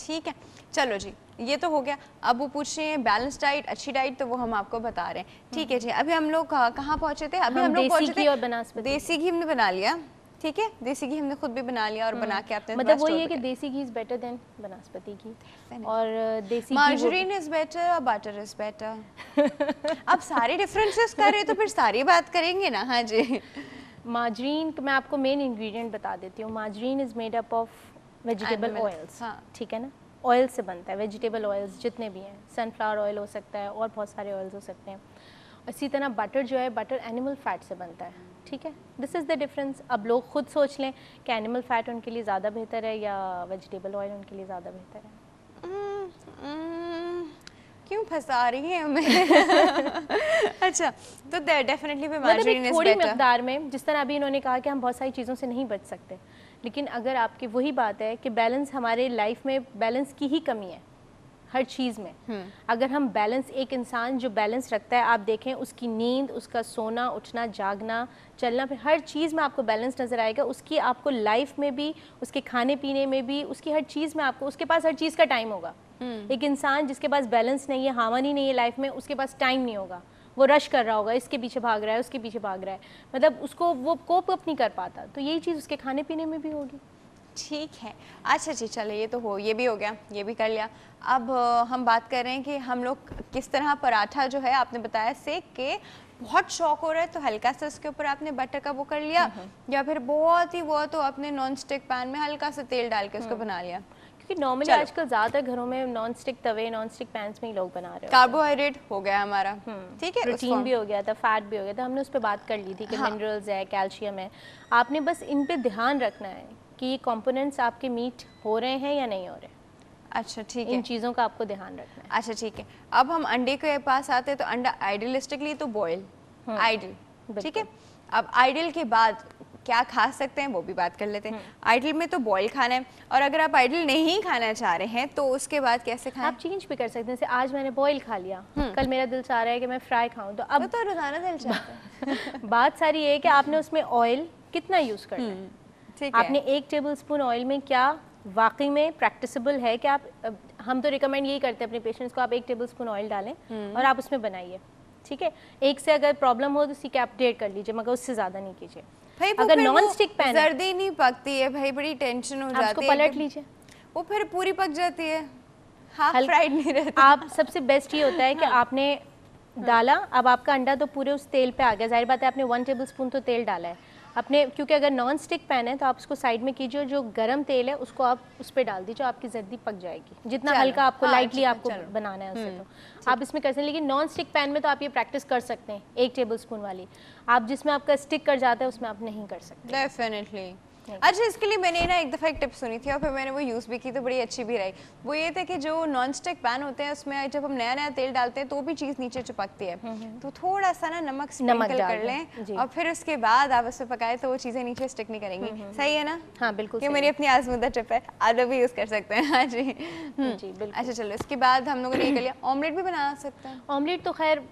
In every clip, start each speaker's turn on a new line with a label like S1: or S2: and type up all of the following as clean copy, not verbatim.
S1: ठीक है, चलो जी, ये तो हो गया। अब वो पूछ रहे हैं बैलेंस डाइट, अच्छी डाइट, तो वो हम आपको बता रहे हैं। ठीक है जी, अभी हम लोग कहाँ पहुँचे थे? अभी हम लोग पहुँचे थे
S2: और बनास्पति।
S1: देसी घी हमने बना लिया, ठीक है, देसी घी हमने खुद भी बना लिया और बना के आपने
S2: मतलब वही है कि देसी घी इज बेटर देन बनास्पति घी, और देसी
S1: मार्जरीन इज बेटर और बटर इज बेटर। अब सारे डिफरेंसेस कर रहे तो फिर सारी बात करेंगे ना। हाँ जी,
S2: मार्जरीन मैं आपको मेन इंग्रेडिएंट बता देती हूँ। Margarine is made up of vegetable oils, ठीक है ना, ऑयल से बनता है, वेजिटेबल ऑयल्स जितने भी हैं, सनफ्लावर ऑयल हो सकता है और बहुत सारे ऑयल्स हो सकते हैं। इसी तरह बटर जो है, बटर एनिमल फैट से बनता है, ठीक है। This is the difference. अब लोग खुद सोच लें कि एनिमल फैट उनके लिए ज़्यादा बेहतर है या वेजिटेबल ऑयल उनके लिए ज़्यादा बेहतर है।
S1: क्यों फंसा रही है हमें? अच्छा, तो डेफिनेटली
S2: मतलब थोड़ी मकदार में, जिस तरह अभी इन्होंने कहा कि हम बहुत सारी चीज़ों से नहीं बच सकते, लेकिन अगर आपकी वही बात है कि बैलेंस, हमारे लाइफ में बैलेंस की ही कमी है हर चीज़ में। अगर हम बैलेंस, एक इंसान जो बैलेंस रखता है, आप देखें उसकी नींद, उसका सोना, उठना, जागना, चलना, फिर हर चीज़ में आपको बैलेंस नज़र आएगा। उसकी आपको लाइफ में भी, उसके खाने पीने में भी, उसकी हर चीज़ में आपको, उसके पास हर चीज़ का टाइम होगा। एक इंसान जिसके पास बैलेंस नहीं है, हार्मनी नहीं है लाइफ में, उसके पास टाइम नहीं होगा, वो रश कर रहा होगा, इसके पीछे भाग रहा है, उसके पीछे भाग रहा है, मतलब उसको वो कोप अप नहीं कर पाता। तो यही चीज़ उसके खाने पीने में भी होगी।
S1: ठीक है, अच्छा जी, चलो ये तो हो, ये भी हो गया, ये भी कर लिया। अब हम बात कर रहे हैं कि हम लोग किस तरह पराठा जो है, आपने बताया सेक के, बहुत शौक हो रहा है तो हल्का सा उसके ऊपर आपने बटर का वो कर लिया, या फिर बहुत ही वो तो आपने नॉन स्टिक पैन में हल्का सा तेल डाल के उसको बना लिया।
S2: क्योंकि नॉर्मली आजकल ज़्यादातर घरों में नॉन स्टिक तवे, नॉन स्टिक पैन्स में ही लोग बना रहे हैं।
S1: कार्बोहाइड्रेट हो गया हमारा, ठीक है,
S2: प्रोटीन भी हो गया था, फैट भी हो गया था, हमने उस पर बात कर ली थी कि मिनरल्स है, कैल्शियम है। आपने बस इन पे ध्यान रखना है कि ये कंपोनेंट्स आपके मीट हो रहे हैं या नहीं हो रहे।
S1: अच्छा, ठीक है,
S2: इन चीज़ों का आपको ध्यान रखना है।
S1: अच्छा, ठीक है। अब हम अंडे के पास आते हैं, तो अंडा आइडियलिस्टिकली तो बॉयल, आइडियल, ठीक है। अब आइडियल के बाद क्या खा सकते हैं वो भी बात कर लेते हैं। आइडियल में तो बॉयल खाना है, और अगर आप आइडियल नहीं खाना चाह रहे हैं तो उसके बाद कैसे खाएं?
S2: आप चेंज भी कर सकते हैं। जैसे आज मैंने बॉयल खा लिया, कल मेरा दिल चाह रहा है कि मैं फ्राई खाऊं, तो अब
S1: तो रोजाना दिल चाहता है। बात
S2: सारी है कि आपने उसमें ऑयल कितना यूज़ करना है, ठीक है। आपने 1 टेबलस्पून ऑयल में क्या वाकई में प्रैक्टिसेबल है कि आप, हम तो रिकमेंड यही करते हैं अपने पेशेंट्स को, आप 1 टेबलस्पून ऑयल डालें और आप उसमें बनाइए, ठीक है। 1 से अगर प्रॉब्लम हो तो उसी के अपडेट कर लीजिए, मगर उससे ज़्यादा नहीं कीजिए।
S1: भाई
S2: अगर नॉन स्टिक पैन,
S1: जर्दी नहीं पकती है भाई, बड़ी टेंशन हो जाती है,
S2: उसको पलट लीजिए,
S1: वो फिर पूरी पक जाती है, हाफ फ्राइड नहीं रहती।
S2: आप सबसे बेस्ट ये होता है कि आपने डाला, अब आपका अंडा तो पूरे उस तेल पे आ गया, जाहिर बात है आपने 1 टेबलस्पून तो तेल डाला है अपने, क्योंकि अगर नॉन स्टिक पैन है तो आप उसको साइड में कीजिए और जो गरम तेल है उसको आप उस पर डाल दीजिए, आपकी जर्दी पक जाएगी। जितना हल्का आपको लाइटली आपको बनाना है उससे तो आप इसमें कर सकते हैं। लेकिन नॉन स्टिक पैन में तो आप ये प्रैक्टिस कर सकते हैं 1 टेबलस्पून वाली, आप जिसमें आपका स्टिक कर जाता है उसमें आप नहीं कर सकते।
S1: डेफिनेटली। अच्छा, इसके लिए मैंने ना एक दफ़ा एक टिप सुनी थी और फिर मैंने वो यूज़ भी की तो बड़ी अच्छी भी रही। वो ये था कि जो नॉन स्टिक पैन होते हैं उसमें जब हम नया नया तेल डालते हैं तो भी चीज़ नीचे चिपकती है, तो थोड़ा सा ना नमक स्प्रिंकल कर लें और फिर उसके बाद आप उसमें पकाएं तो वो चीज़ें नीचे स्टिक नहीं करेंगी। सही है ना?
S2: हाँ बिल्कुल,
S1: ये मेरी अपनी आजमूदा टिप है, आप भी यूज़ कर सकते हैं। हाँ जी जी बिल्कुल। अच्छा चलो, इसके बाद हम लोगों ने ये कर लिया, ऑमलेट भी बना सकते हैं।
S2: ऑमलेट तो खैर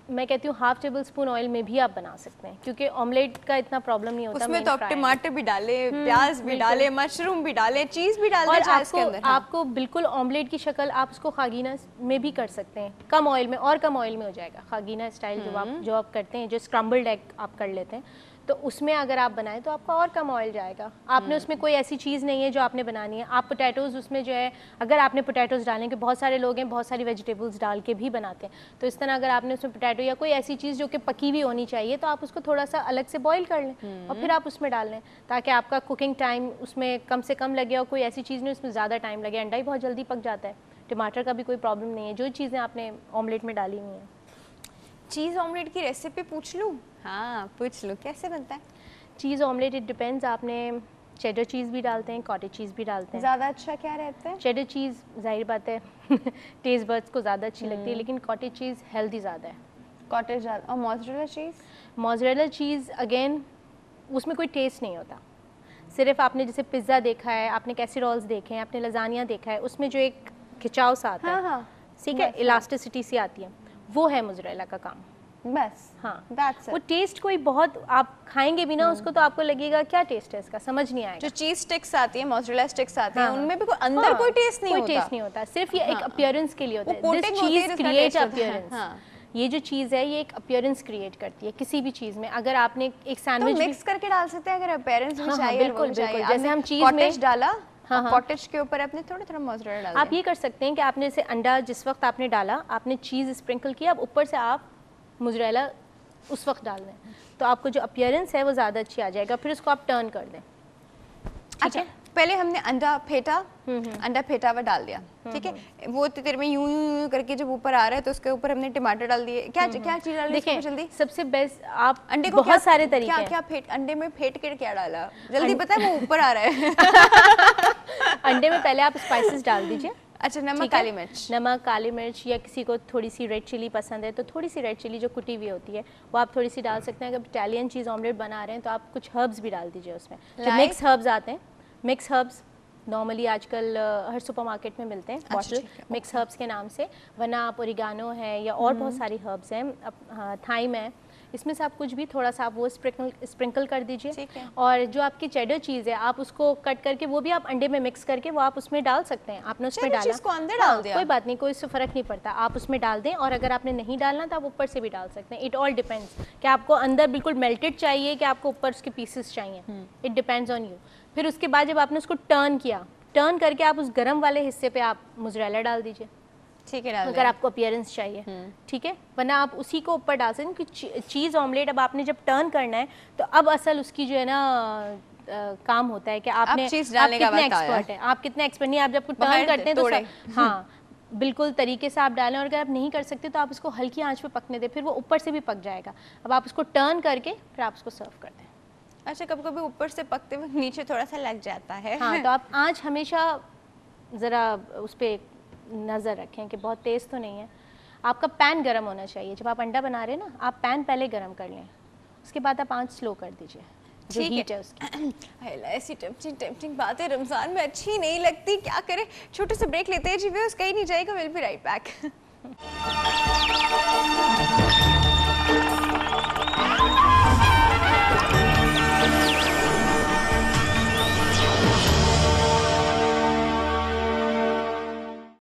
S2: मैं कहती हूँ 1/2 टेबलस्पून ऑयल में भी आप बना सकते हैं, क्योंकि ऑमलेट का इतना प्रॉब्लम नहीं होता।
S1: उसमें तो आप टमाटर भी डाले, प्याज भी डाले, मशरूम भी डाले, चीज़ भी डाल दें इसके अंदर।
S2: आपको बिल्कुल ऑमलेट की शक्ल आप उसको खागीना में भी कर सकते हैं, कम ऑयल में, और कम ऑयल में हो जाएगा। खागीना स्टाइल जो आप करते हैं, जो स्क्रम्बल्ड एग आप कर लेते हैं, तो उसमें अगर आप बनाएं तो आपका और कम ऑयल जाएगा। आपने उसमें कोई ऐसी चीज़ नहीं है जो आपने बनानी है। आप पोटैटोज़ उसमें जो है, अगर आपने पोटैटोज़ डालें, कि बहुत सारे लोग हैं बहुत सारी वेजिटेबल्स डाल के भी बनाते हैं, तो इस तरह अगर आपने उसमें पोटैटो या कोई ऐसी चीज़ जो कि पकी हुई होनी चाहिए तो आप उसको थोड़ा सा अलग से बॉईल कर लें और फिर आप उसमें डाल लें, ताकि आपका कुकिंग टाइम उसमें कम से कम लगे और कोई ऐसी चीज़ नहीं उसमें ज़्यादा टाइम लगे। अंडा ही बहुत जल्दी पक जाता है, टमाटर का भी कोई प्रॉब्लम नहीं है, जो चीज़ें आपने ऑमलेट में डाली हुई हैं।
S1: चीज़ ऑमलेट की रेसिपी पूछ लूँ? हाँ पूछ लूँ, कैसे बनता है
S2: चीज़ ऑमलेट? इट डिपेंड्स, आपने चेडर चीज़ भी डालते हैं, कॉटेज चीज़ भी डालते हैं।
S1: ज़्यादा अच्छा क्या रहता है?
S2: चेडर चीज़ जाहिर बात है टेस्ट बर्ड्स को ज़्यादा अच्छी लगती है, लेकिन कॉटेज चीज़ हेल्दी ज़्यादा है।
S1: कॉटेज ज़्यादा। और mozzarella cheese?
S2: Mozzarella cheese again उसमें कोई टेस्ट नहीं होता, सिर्फ आपने जैसे पिज़्ज़ा देखा है, आपने कैसेरोल्स देखे हैं, आपने लजानिया देखा है, उसमें जो एक खिंचाव सा आता है, ठीक है, इलास्टिसिटी सी आती है, वो है मोज़रेला का काम।
S1: बस
S2: हाँ
S1: that's
S2: वो
S1: it.
S2: टेस्ट कोई बहुत आप खाएंगे भी ना उसको तो आपको लगेगा क्या टेस्ट है इसका, समझ नहीं आएगा।
S1: जो चीज स्टिक्स आती है, मोज़रेला स्टिक्स आती हैं,
S2: हाँ,
S1: उनमें भी कोई अंदर कोई टेस्ट नहीं होता।
S2: कोई टेस्ट नहीं होता, सिर्फ ये एक अपीयरेंस के लिए होता है।
S1: वो
S2: दिस
S1: coating होती है
S2: चीज
S1: जिसका
S2: क्रिएट
S1: taste होता है।
S2: अपीयरेंस।
S1: हाँ।
S2: ये जो चीज़ है ये एक अपीयरेंस क्रिएट करती है किसी भी चीज़ में। अगर आपने एक
S1: तो
S2: सैंडविच
S1: मिक्स करके डाल सकते हैं अगर पेरेंट्स भी
S2: हाँ,
S1: चाहिए,
S2: बिल्कुल,
S1: वो चाहिए।
S2: बिल्कुल। जैसे हम चीज़ में
S1: कॉटेज डाला,
S2: हाँ,
S1: कॉटेज के ऊपर अपने थोड़ा थोड़ा मोज़रेला डाल
S2: आप ये कर सकते हैं कि आपने जैसे अंडा जिस वक्त आपने डाला, आपने चीज़ स्प्रिंकल किया, अब ऊपर से आप मोज़रेला उस वक्त डाल दें, तो आपको जो अपीयरेंस है वो ज़्यादा अच्छी आ जाएगा। फिर उसको आप टर्न कर दें।
S1: अच्छा, पहले हमने अंडा फेंटा, अंडा फेंटा हुआ डाल दिया, ठीक है। वो तेरे में यूं यूं यूं करके जब ऊपर आ रहा है तो उसके ऊपर हमने टमाटर डाल दिए। क्या क्या चीज़ डाल दी
S2: देखिए
S1: जल्दी?
S2: सबसे बेस्ट आप
S1: अंडे को
S2: बहुत सारे तरीके
S1: क्या
S2: हैं।
S1: क्या फेंट, अंडे में फेंट के क्या डाला जल्दी पता है, वो ऊपर आ रहा है।
S2: अंडे में पहले आप स्पाइसेस डाल दीजिए।
S1: अच्छा, नमक,
S2: ठीक है?
S1: काली मिर्च।
S2: नमक, काली मिर्च, या किसी को थोड़ी सी रेड चिली पसंद है तो थोड़ी सी रेड चिली जो कुटी हुई होती है वो आप थोड़ी सी डाल सकते हैं। अगर इटालियन चीज़ ऑमलेट बना रहे हैं तो आप कुछ हर्ब्स भी डाल दीजिए उसमें, जो
S1: Like?
S2: मिक्स हर्ब्स आते हैं। मिक्स हर्ब्स नॉर्मली आजकल हर सुपरमार्केट में मिलते हैं, बॉटल
S1: ठीक है,
S2: मिक्स हर्ब्स के नाम से, वरना आप ओरिगानो है या और बहुत सारी हर्ब्स हैं, थाइम है, इसमें से आप कुछ भी थोड़ा सा आप वो स्प्रिंकल कर दीजिए।
S1: ठीक है।
S2: और जो आपकी चेडर चीज़ है आप उसको कट करके वो भी आप अंडे में मिक्स करके वो आप उसमें डाल सकते हैं। आपने उसमें
S1: चेडर
S2: डाला,
S1: चीज़ को अंदर डाल दिया?
S2: कोई बात नहीं, कोई इससे फ़र्क नहीं पड़ता, आप उसमें डाल दें। और अगर आपने नहीं डालना तो आप ऊपर से भी डाल सकते हैं। इट ऑल डिपेंड्स कि आपको अंदर बिल्कुल मेल्टेड चाहिए कि आपको ऊपर उसके पीसेस चाहिए, इट डिपेंड्स ऑन यू। फिर उसके बाद जब आपने उसको टर्न किया, टर्न करके आप उस गर्म वाले हिस्से पे आप मोज़रेला डाल दीजिए,
S1: ठीक है, डाल
S2: अगर आपको अपीयरेंस चाहिए, ठीक है। वरना आप उसी को ऊपर डाल सकते हैं कि चीज़ ऑमलेट अब आपने जब टर्न करना है तो अब असल उसकी जो है ना काम होता है कि आपने
S1: चीज़
S2: आप
S1: डालने का
S2: कितने
S1: वक्त आया है।
S2: एक्सपर्ट हैं, आप कितने एक्सपर्ट नहीं, आप जब टर्न
S1: बाहर
S2: करते हैं तो
S1: तोड़े।
S2: हाँ बिल्कुल तरीके से आप डालें। और अगर आप नहीं कर सकते तो आप उसको हल्की आंच पे पकने दें, फिर वो ऊपर से भी पक जाएगा। अब आप उसको टर्न करके फिर आप उसको सर्व कर दें।
S1: अच्छा, कभी कभी ऊपर से पकते हुए नीचे थोड़ा सा लग जाता है।
S2: हाँ तो आप आंच हमेशा ज़रा उस पर नज़र रखें कि बहुत तेज़ तो नहीं है। आपका पैन गर्म होना चाहिए। जब आप अंडा बना रहे हैं ना, आप पैन पहले गर्म कर लें, उसके बाद आप आंच स्लो कर दीजिए, जो हीट है उसकी।
S1: ऐसी टेम्पटिंग बातें रमज़ान में अच्छी नहीं लगती, क्या करें। छोटे से ब्रेक लेते हैं जी, व्यूअर्स कहीं नहीं जाएगा, विल बी राइट बैक।